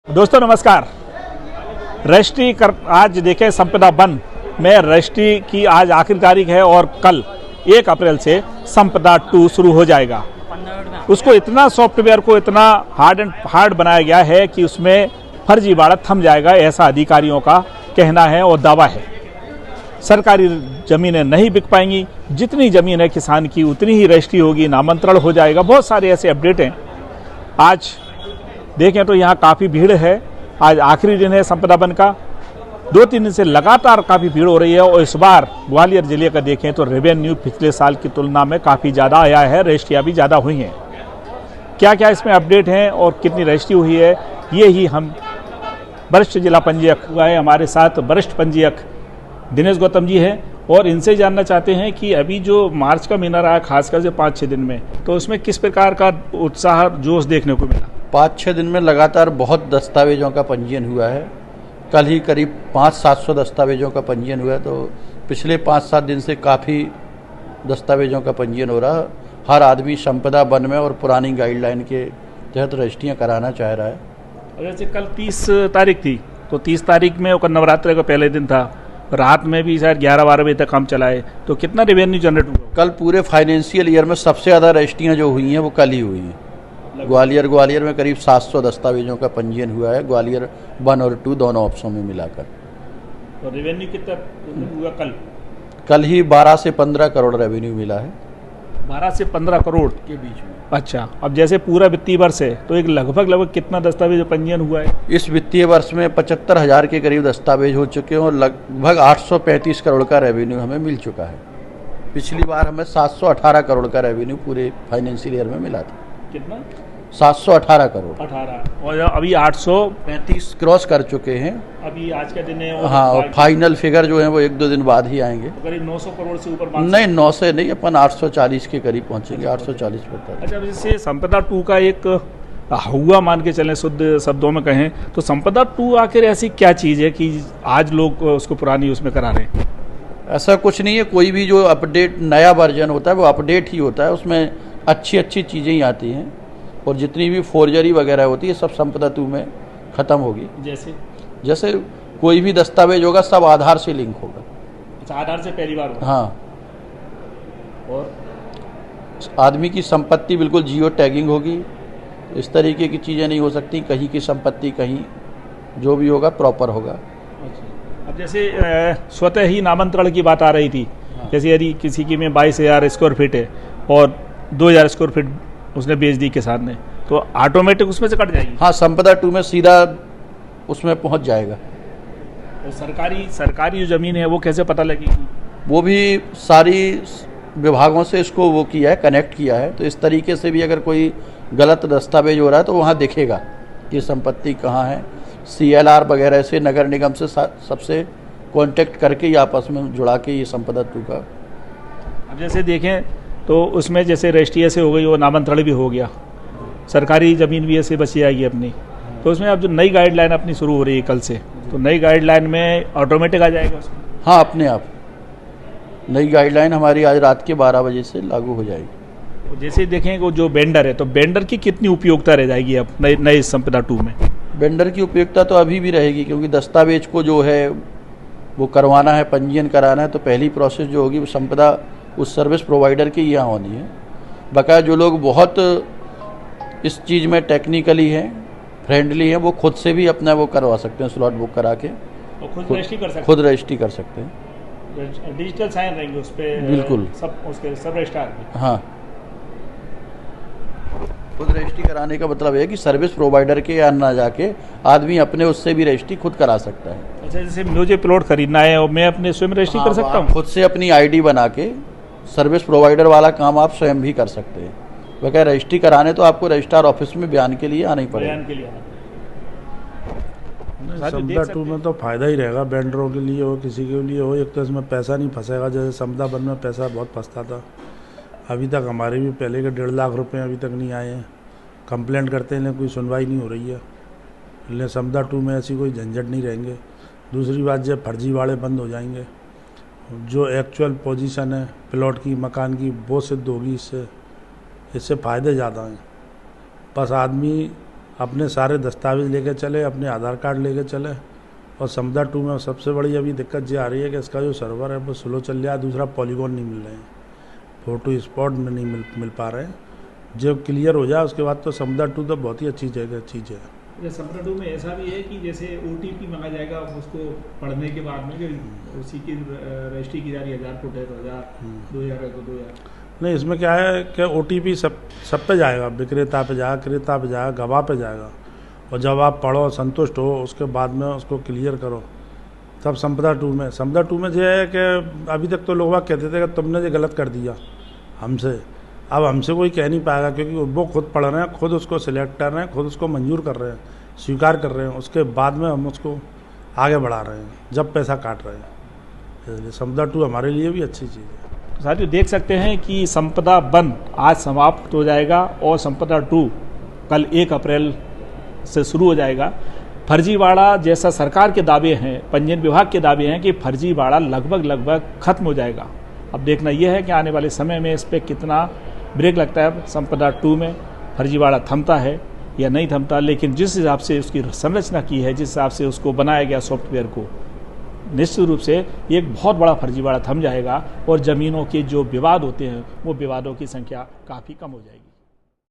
दोस्तों नमस्कार। आज देखें संपदा वन में रजिस्ट्री की आज आखिरी तारीख है और कल 1 अप्रैल से संपदा 2 शुरू हो जाएगा। उसको इतना सॉफ्टवेयर को इतना हार्ड बनाया गया है कि उसमें फर्जीवाड़ा थम जाएगा, ऐसा अधिकारियों का कहना है और दावा है। सरकारी ज़मीनें नहीं बिक पाएंगी, जितनी ज़मीन है किसान की उतनी ही रजिस्ट्री होगी, नामांतरण हो जाएगा। बहुत सारे ऐसे अपडेट हैं। आज देखें तो यहाँ काफ़ी भीड़ है। आज आखिरी दिन है संपदा वन का। 2-3 दिन से लगातार काफ़ी भीड़ हो रही है और इस बार ग्वालियर जिले का देखें तो रेवेन्यू पिछले साल की तुलना में काफ़ी ज़्यादा आया है, रजिस्ट्रियाँ भी ज़्यादा हुई हैं। क्या क्या इसमें अपडेट हैं और कितनी रजिस्ट्री हुई है, ये ही हम वरिष्ठ जिला पंजीयक हुआ है, हमारे साथ वरिष्ठ पंजीयक दिनेश गौतम जी हैं और इनसे जानना चाहते हैं कि अभी जो मार्च का महीना रहा खासकर से 5-6 दिन में, तो उसमें किस प्रकार का उत्साह जोश देखने को मिला। 5-6 दिन में लगातार बहुत दस्तावेजों का पंजीयन हुआ है। कल ही करीब 500-700 दस्तावेजों का पंजीयन हुआ है, तो पिछले 5-7 दिन से काफ़ी दस्तावेजों का पंजीयन हो रहा है। हर आदमी संपदा वन में और पुरानी गाइडलाइन के तहत रजिस्ट्रियाँ कराना चाह रहा है। जैसे कल 30 तारीख थी, तो 30 तारीख में और नवरात्र का पहले दिन था, रात में भी शायद 11-12 बजे तक काम चलाए, तो कितना रेवेन्यू जनरेट हुआ। कल पूरे फाइनेंशियल ईयर में सबसे ज़्यादा रजिस्ट्रियाँ जो हुई हैं वो कल ही हुई हैं। ग्वालियर में करीब 700 दस्तावेजों का पंजीयन हुआ है, ग्वालियर 1 और 2 दोनों ऑप्शनों में मिलाकर। तो रेवेन्यू कितना हुआ कल ही 12 से 15 करोड़ रेवेन्यू मिला है। 12 से 15 करोड़ के बीच में। अच्छा, अब जैसे पूरा वित्तीय वर्ष है तो एक लगभग कितना दस्तावेज पंजीयन हुआ है। इस वित्तीय वर्ष में 75,000 के करीब दस्तावेज हो चुके हैं और लगभग 835 करोड़ का रेवेन्यू हमें मिल चुका है। पिछली बार हमें 718 करोड़ का रेवेन्यू पूरे फाइनेंशियल ईयर में मिला था। कितना? 718 करोड़ 18 और अभी 835 क्रॉस कर चुके हैं। अभी आज का दिन है। हाँ, और फाइनल फिगर जो है वो 1-2 दिन बाद ही आएंगे। तो करीब 900 करोड़ से ऊपर। नहीं, 9 से नहीं, अपन 840 के करीब पहुंचेंगे। 840 पर। अच्छा, जैसे संपदा 2 का एक हुआ मान के चलें, शुद्ध शब्दों में कहें तो संपदा 2 आखिर ऐसी क्या चीज़ है कि आज लोग उसको पुरानी उसमें करा रहे हैं। ऐसा कुछ नहीं है। कोई भी जो अपडेट नया वर्जन होता है वो अपडेट ही होता है, उसमें अच्छी चीज़ें ही आती हैं और जितनी भी फोर्जरी वगैरह होती है सब संपदा 2 में ख़त्म होगी। जैसे कोई भी दस्तावेज होगा सब आधार से लिंक होगा। अच्छा, आधार से पहली बार होगा। हाँ, और आदमी की संपत्ति बिल्कुल जियो टैगिंग होगी। इस तरीके की चीज़ें नहीं हो सकती, कहीं की संपत्ति कहीं, जो भी होगा प्रॉपर होगा। अच्छा, अब जैसे स्वतः ही नामांतरण की बात आ रही थी। हाँ। जैसे यदि किसी की में 22,000 स्क्वायर फीट है और 2,000 स्क्वायर फीट उसने बेच दी किसान ने, तो ऑटोमेटिक उसमें से कट जाएगी। हाँ, संपदा 2 में सीधा उसमें पहुंच जाएगा। तो सरकारी जो ज़मीन है वो कैसे पता लगेगी। वो भी सारी विभागों से इसको वो किया है, कनेक्ट किया है। तो इस तरीके से भी अगर कोई गलत दस्तावेज हो रहा है तो वहाँ दिखेगा कि संपत्ति कहाँ है। CLR वगैरह से नगर निगम से सबसे कांटेक्ट करके ही आपस में जुड़ा के ये संपदा 2 का। अब जैसे देखें तो उसमें जैसे रजिस्ट्री ऐसे हो गई और नामांतरण भी हो गया, सरकारी ज़मीन भी ऐसे बची आएगी अपनी, तो उसमें अब जो नई गाइडलाइन अपनी शुरू हो रही है कल से, तो नई गाइडलाइन में ऑटोमेटिक आ जाएगा उसमें। हाँ, अपने आप नई गाइडलाइन हमारी आज रात के 12 बजे से लागू हो जाएगी। तो जैसे देखें वो जो वेंडर है, तो वेंडर की कितनी उपयोगिता रह जाएगी अब नई संपदा 2 में। वेंडर की उपयोगिता तो अभी भी रहेगी, क्योंकि दस्तावेज को जो है वो करवाना है, पंजीयन कराना है, तो पहली प्रोसेस जो होगी वो संपदा उस सर्विस प्रोवाइडर के यहाँ होनी है। बकाया जो लोग बहुत इस चीज़ में टेक्निकली हैं, फ्रेंडली हैं, वो खुद से भी अपना वो करवा सकते हैं, स्लॉट बुक करा के खुद रजिस्ट्री कर सकते हैं। डिजिटल साइन रहेंगे उस पे, बिल्कुल सब उसके सब रजिस्ट्रार। हाँ, खुद रजिस्ट्री कराने का मतलब है कि सर्विस प्रोवाइडर के यहाँ ना जाके आदमी अपने उससे भी रजिस्ट्री खुद करा सकता है। अच्छा, जैसे मुझे प्लॉट खरीदना है और मैं अपने स्वयं रजिस्ट्री कर सकता हूँ। खुद से अपनी ID बना के सर्विस प्रोवाइडर वाला काम आप स्वयं भी कर सकते हैं। वगैरह रजिस्ट्री कराने तो आपको रजिस्ट्रार ऑफिस में बयान के लिए आना ही पड़ेगा। संपदा 2 में तो फायदा ही रहेगा, वेंडरों के लिए हो, किसी के लिए हो। एक तो इसमें पैसा नहीं फंसेगा, जैसे संपदा वन में पैसा बहुत फंसता था। अभी तक हमारे भी पहले के 1.5 लाख रुपए अभी तक नहीं आए हैं। कंप्लेंट करते हैं, कोई सुनवाई नहीं हो रही है। इसलिए संपदा 2 में ऐसी कोई झंझट नहीं रहेंगे। दूसरी बात, जब फर्जीवाड़े बंद हो जाएंगे, जो एक्चुअल पोजीशन है प्लॉट की, मकान की, वो सिद्ध होगी। इससे फ़ायदे ज़्यादा हैं। बस आदमी अपने सारे दस्तावेज लेके चले, अपने आधार कार्ड लेके चले। और संपदा 2 में सबसे बड़ी अभी दिक्कत ये आ रही है कि इसका जो सर्वर है वो स्लो चल रहा है, दूसरा पॉलीगॉन नहीं मिल रहे हैं, फोटो स्पॉट में नहीं मिल पा रहे हैं। जब क्लियर हो जाए उसके बाद तो संपदा 2 तो बहुत ही अच्छी चीज़ है। संपदा 2 में ऐसा भी है कि जैसे OTP मांगा जाएगा उसको पढ़ने के बाद में, कि उसी की रजिस्ट्री की जा रही है 1000 फुट है तो 1000, 2000 है तो 2000। नहीं, इसमें क्या है कि OTP सब पे जाएगा, विक्रेता पे जाएगा, क्रेता पे जाएगा, गवाह पे जाएगा। और जब आप पढ़ो, संतुष्ट हो, उसके बाद में उसको क्लियर करो, तब संपदा 2 में जो है कि अभी तक तो लोग कहते थे कि तुमने ये गलत कर दिया हमसे। अब हमसे कोई कह नहीं पाएगा, क्योंकि वो खुद पढ़ रहे हैं, खुद उसको सिलेक्ट कर रहे हैं, खुद उसको मंजूर कर रहे हैं, स्वीकार कर रहे हैं। उसके बाद में हम उसको आगे बढ़ा रहे हैं जब पैसा काट रहे हैं। इसलिए संपदा 2 हमारे लिए भी अच्छी चीज़ है। साथियों देख सकते हैं कि संपदा 1 आज समाप्त हो जाएगा और संपदा 2 कल 1 अप्रैल से शुरू हो जाएगा। फर्जीवाड़ा जैसा सरकार के दावे हैं, पंजीयन विभाग के दावे हैं कि फर्जीवाड़ा लगभग खत्म हो जाएगा। अब देखना यह है कि आने वाले समय में इस पर कितना ब्रेक लगता है। संपदा 2 में फर्जीवाड़ा थमता है या नहीं थमता, लेकिन जिस हिसाब से उसकी संरचना की है, जिस हिसाब से उसको बनाया गया सॉफ्टवेयर को, निश्चित रूप से एक बहुत बड़ा फर्जीवाड़ा थम जाएगा और ज़मीनों के जो विवाद होते हैं वो विवादों की संख्या काफ़ी कम हो जाएगी।